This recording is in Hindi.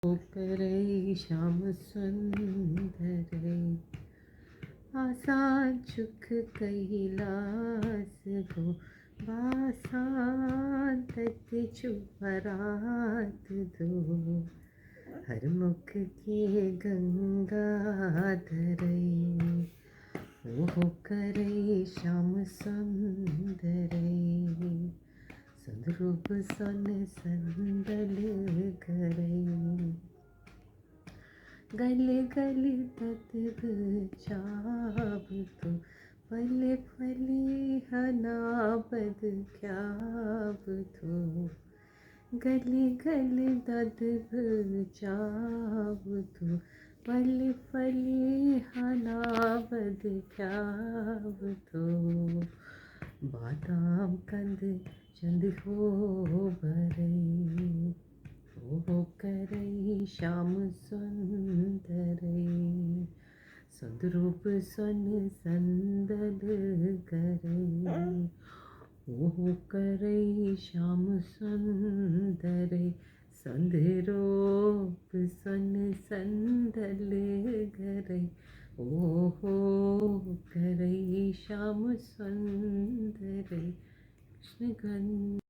करे श्याम सुंदर आसान चुक कैलास गो बासान तत चुपरात दो हर मुख के गंगाधरै ओहो करे श्याम सुंदर सदरूप सन संदल करे गल गल तत चाप तो फल फले हनाबद ख्याब तो गल गल तत चाप तो फल फले हनाबद ख्याब तो बादाम कंद चंद हो भरे ओ करे श्याम सुंदर सदरूप सन संदल करे ओ करे श्याम सुंदर संदरूप सन संदल करे ओहो करे श्याम सुंदर कृष्ण गंध